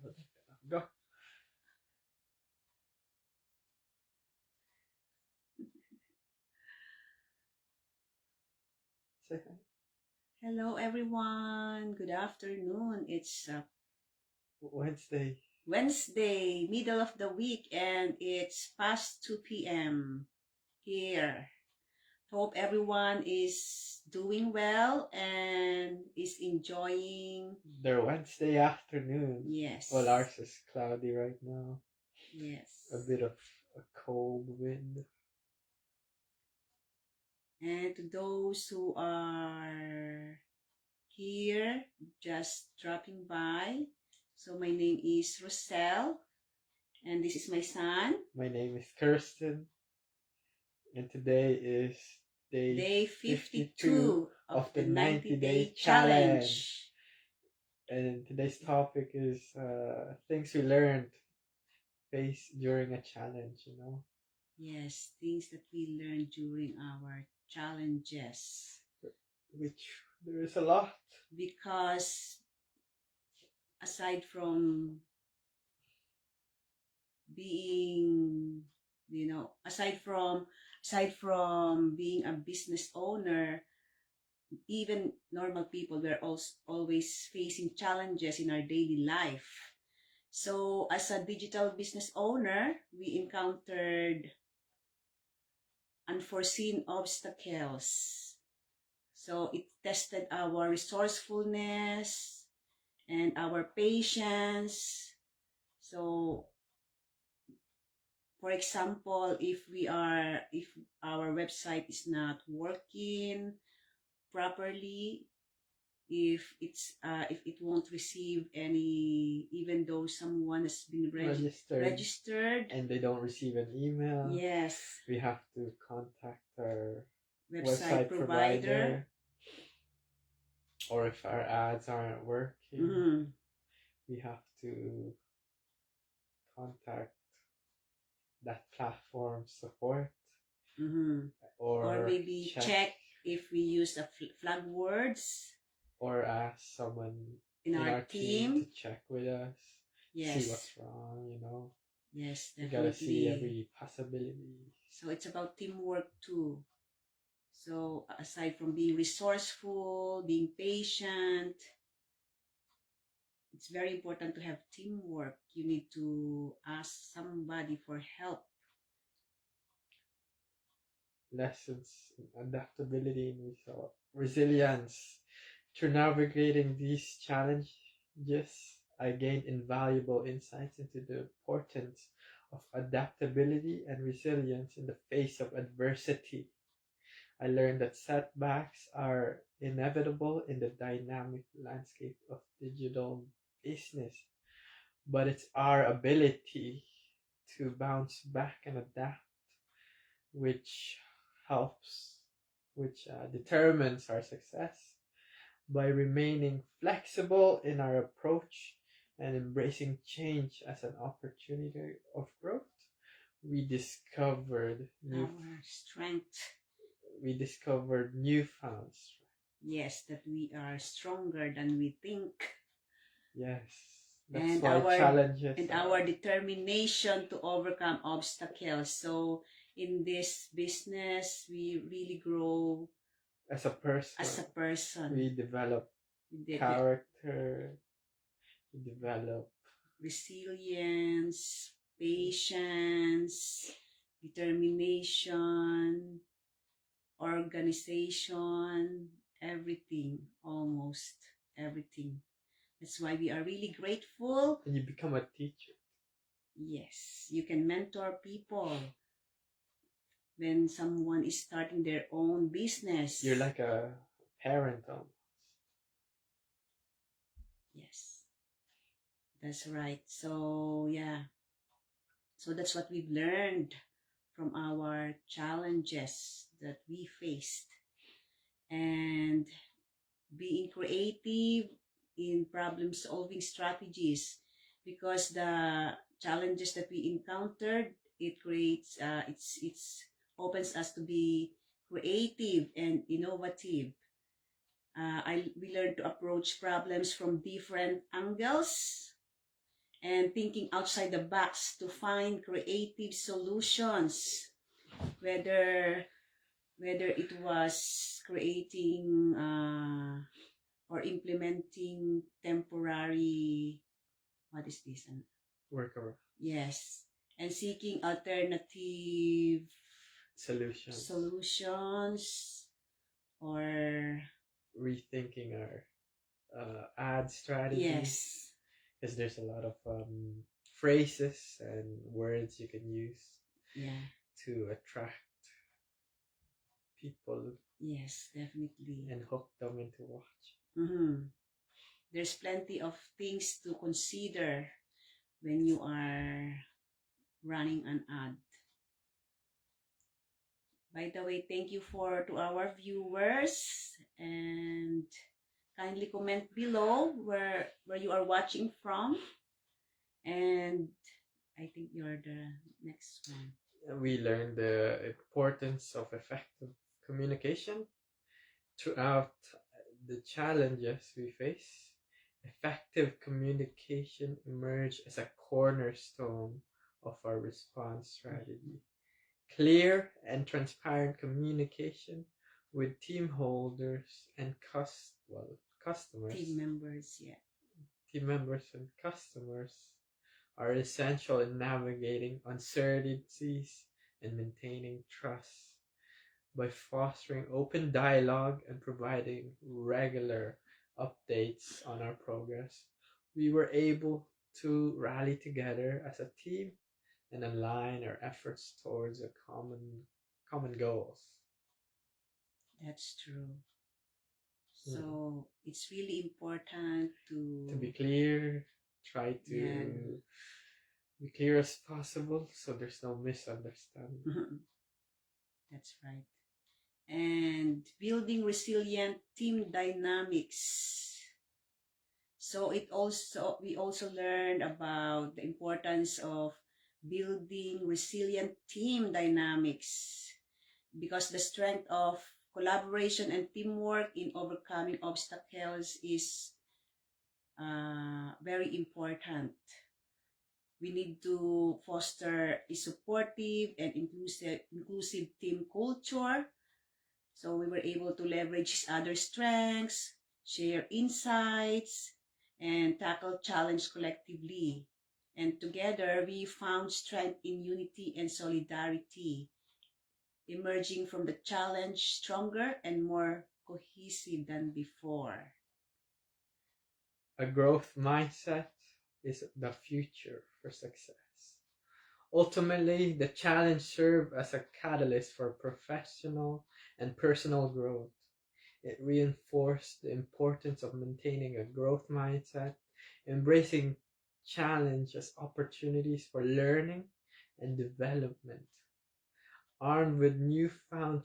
Go. Say hi. Hello, everyone. Good afternoon. It's Wednesday. Wednesday, middle of the week, and it's past 2 p.m. here. Hope everyone is doing well and is enjoying. Their Wednesday afternoon. Yes. Well, ours is cloudy right now. Yes. A bit of a cold wind. And to those who are here, just dropping by. So my name is Roselle, and this is my son. My name is Kirsten, and today is Day 52 of the 90-day challenge. And today's topic is things we learned face during a challenge, you know? Yes, things that we learned during our challenges. Which there is a lot. Because aside from being, aside from being a business owner, even normal people, we're also always facing challenges in our daily life. So as a digital business owner, we encountered unforeseen obstacles. So it tested our resourcefulness and our patience. So for example, if our website is not working properly, if it won't receive any, even though someone has been registered and they don't receive an email, yes, we have to contact our website provider. Or if our ads aren't working, we have to contact that platform support. Or maybe check if we use the flag words. Or ask someone in our team to check with us. Yes. See what's wrong, you know. Yes, You definitely. gotta see every possibility. So it's about teamwork too. So aside from being resourceful, being patient, it's very important to have teamwork. You need to ask somebody for help. Lessons in adaptability and resilience. Through navigating these challenges, I gained invaluable insights into the importance of adaptability and resilience in the face of adversity. I learned that setbacks are inevitable in the dynamic landscape of digital business, but it's our ability to bounce back and adapt which determines our success. By remaining flexible in our approach and embracing change as an opportunity of growth, we discovered our strength. We discovered newfound strength. Yes, that we are stronger than we think. Yes, that's and why challenges and our determination to overcome obstacles. So in this business, we really grow as a person. We develop character. We develop resilience, patience, determination, organization, everything, almost everything. That's why we are really grateful. And you become a teacher. Yes, you can mentor people. When someone is starting their own business, you're like a parent almost. Yes, that's right. So yeah, so that's what we've learned from our challenges that we faced, and being creative in problem solving strategies, because the challenges that we encountered, it creates it's opens us to be creative and innovative. We learned to approach problems from different angles and thinking outside the box to find creative solutions, whether it was creating or implementing temporary, what is this? Worker Yes, and seeking alternative solutions, or rethinking our ad strategy. yes, Because there's a lot of phrases and words you can use yeah, to attract people yes, definitely. and hook them into watch. There's plenty of things to consider when you are running an ad. By the way, thank you to our viewers, and kindly comment below where you are watching from. And I think you're the next one. We learned the importance of effective communication throughout the challenges we face. Effective communication emerged as a cornerstone of our response strategy. Clear and transparent communication with team holders and customers. Team members, yeah. Team members and customers are essential in navigating uncertainties and maintaining trust. By fostering open dialogue and providing regular updates on our progress, we were able to rally together as a team and align our efforts towards a common goals. That's true. So it's really important to be clear, try to be clear as possible so there's no misunderstanding. That's right. And building resilient team dynamics. So we also learned about the importance of building resilient team dynamics, because the strength of collaboration and teamwork in overcoming obstacles is very important. We need to foster a supportive and inclusive team culture. So we were able to leverage each other's strengths, share insights, and tackle challenge collectively. And together, we found strength in unity and solidarity, emerging from the challenge stronger and more cohesive than before. A growth mindset is the future for success. Ultimately, the challenge served as a catalyst for professional and personal growth. It reinforced the importance of maintaining a growth mindset, embracing challenge as opportunities for learning and development. Armed with newfound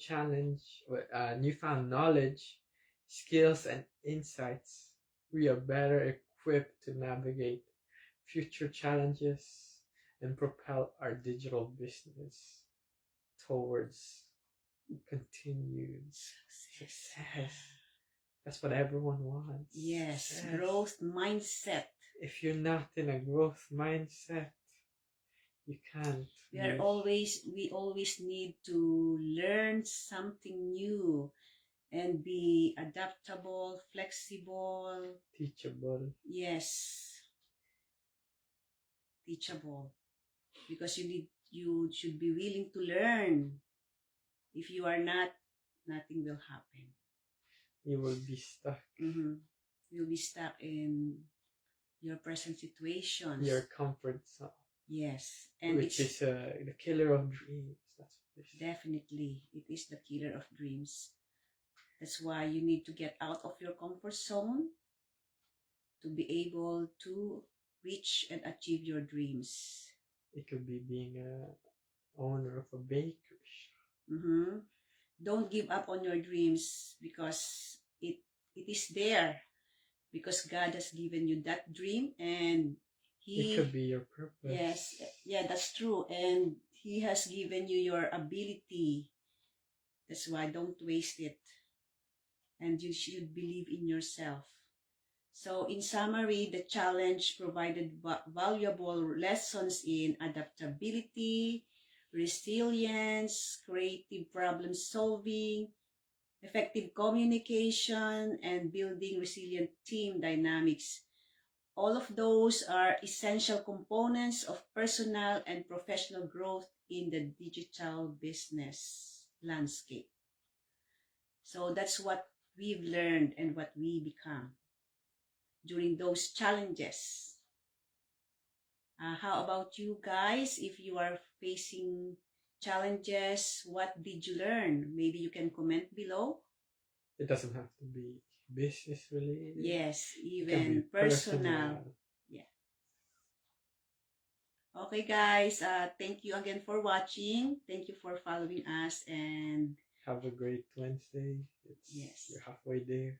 knowledge, skills, and insights, we are better equipped to navigate future challenges and propel our digital business towards continued success. That's what everyone wants. Yes, Success. Growth mindset. If you're not in a growth mindset, you can't. We always need to learn something new and be adaptable, flexible, teachable. Yes, teachable, because you should be willing to learn. If you are not, nothing will happen. You will be stuck. You'll be stuck in your present situations. Your comfort zone. Yes, and which is the killer of dreams. That's what it is. Definitely, it is the killer of dreams. That's why you need to get out of your comfort zone to be able to reach and achieve your dreams. It could be being an owner of a bakery shop. Don't give up on your dreams, because it is there, because God has given you that dream, and it could be your purpose. Yes, yeah, that's true. And He has given you your ability. That's why don't waste it. And you should believe in yourself. So, in summary, the challenge provided valuable lessons in adaptability, resilience, creative problem solving, effective communication, and building resilient team dynamics. All of those are essential components of personal and professional growth in the digital business landscape. So that's what we've learned and what we become during those challenges. How about you guys? If you are facing challenges, what did you learn? Maybe you can comment below. It doesn't have to be business related. Yes, It can be even personal. Yeah. Okay, guys. Thank you again for watching. Thank you for following us, and Have a great Wednesday. Yes. You're halfway there.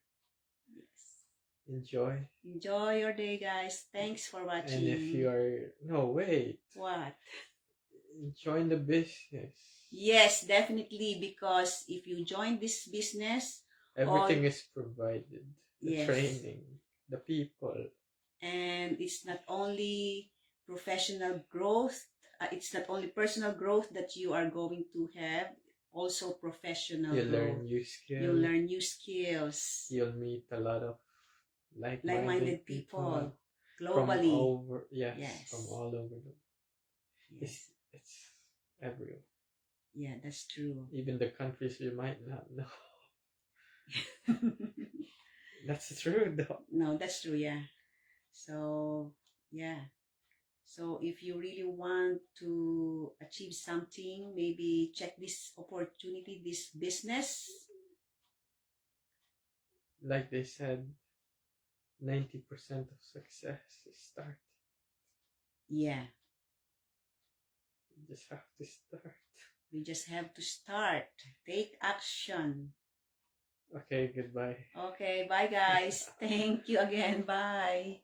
yes, Enjoy. enjoy your day, guys. Thanks for watching. And if you are wait, What? join the business. Yes, definitely. Because if you join this business, Everything is provided. The Yes. training, the people. and it's not only professional growth, it's not only personal growth that you are going to have, also professional You growth. learn new skills. You learn new skills. You'll meet a lot of Like-minded people from globally. yes, from all over the Yes. it's everywhere. Yeah, that's true. Even the countries you might not know. That's true though. No, that's true, yeah. So, yeah. So, if you really want to achieve something, maybe check this opportunity, this business. Like they said, 90% of success is start. Yeah, You just have to start. we just have to start. Take action. Okay, goodbye. Okay, bye guys. Thank you again. Bye.